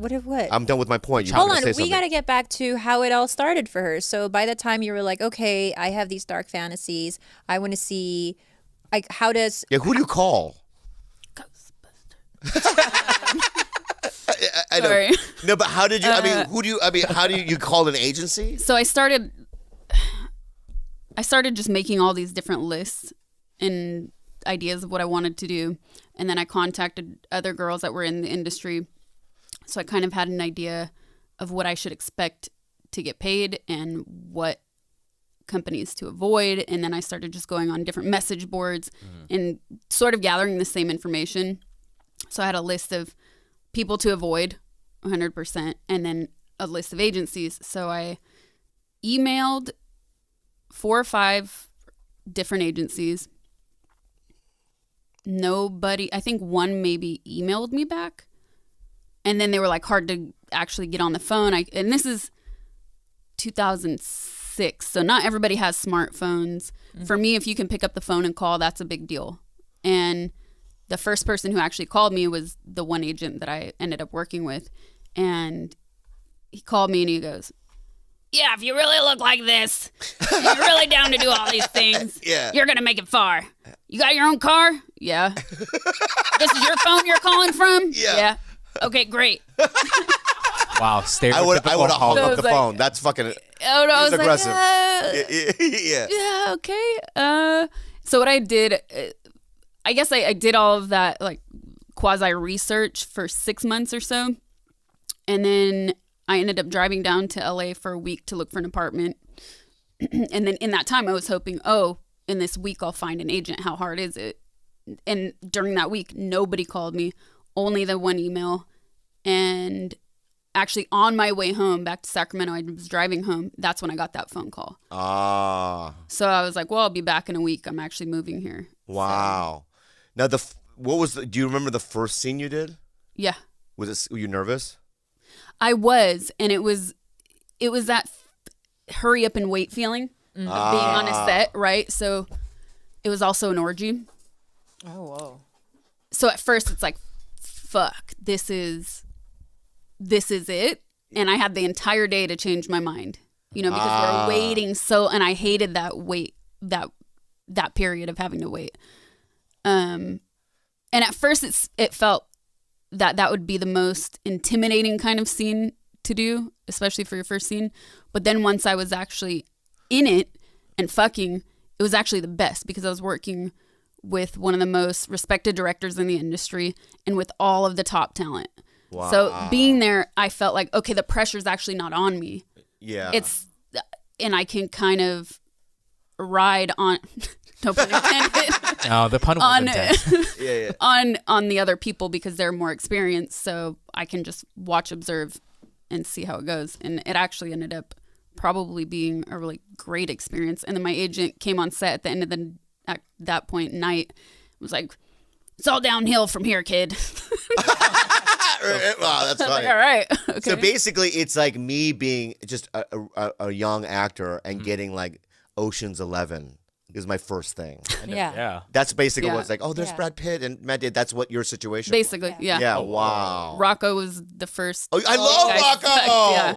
What? I'm done with my point. You Hold were on, gonna say we got to get back to how it all started for her. So by the time you were like, okay, I have these dark fantasies. I want to see, like, how does... Yeah, who do you call? I know. Sorry. No, but how did you? How do you call an agency? So I started just making all these different lists and ideas of what I wanted to do. And then I contacted other girls that were in the industry. So I kind of had an idea of what I should expect to get paid and what companies to avoid. And then I started just going on different message boards and sort of gathering the same information. So I had a list of people to avoid 100% and then a list of agencies. So I emailed 4 or 5 different agencies. Nobody, I think one maybe emailed me back. And then they were like hard to actually get on the phone. And this is 2006. So not everybody has smartphones. For me, if you can pick up the phone and call, that's a big deal. And the first person who actually called me was the one agent that I ended up working with. And he called me and he goes, yeah, if you really look like this, and you're really down to do all these things, you're going to make it far. You got your own car? Yeah. This is your phone you're calling from? Yeah. Okay, great. Wow, stereotypical. I would have hung up the like, phone. That's fucking I was aggressive. Like, yeah, okay. So what I did... I guess I did all of that like quasi research for 6 months or so. And then I ended up driving down to LA for a week to look for an apartment. And then in that time I was hoping, in this week I'll find an agent. How hard is it? And during that week, nobody called me, only the one email. And actually on my way home back to Sacramento, I was driving home. That's when I got that phone call. So I was like, well, I'll be back in a week. I'm actually moving here. Wow. Now, do you remember the first scene you did? Yeah. Were you nervous? I was, and it was that hurry up and wait feeling of being on a set, right? So it was also an orgy. Oh, whoa. So at first it's like, fuck, this is it. And I had the entire day to change my mind, because we were waiting and I hated that wait, that period of having to wait. And at first it felt that would be the most intimidating kind of scene to do, especially for your first scene. But then once I was actually in it and fucking, it was actually the best because I was working with one of the most respected directors in the industry and with all of the top talent. Wow. So being there, I felt like, okay, the pressure's actually not on me. Yeah. And I can kind of ride on... No pun intended. No, the pun was intense. On the other people because they're more experienced, so I can just watch, observe, and see how it goes. And it actually ended up probably being a really great experience. And then my agent came on set at the end of at that point night, was like, "It's all downhill from here, kid." Wow, that's funny. Like, all right. Okay. So basically, it's like me being just a young actor and getting like Ocean's 11. Is my first thing. Yeah. That's basically what it's like. Oh, there's Brad Pitt and Matt Damon. That's what your situation. Basically, yeah. Yeah. Wow. Rocco was the first. Oh, I love Rocco. Yeah.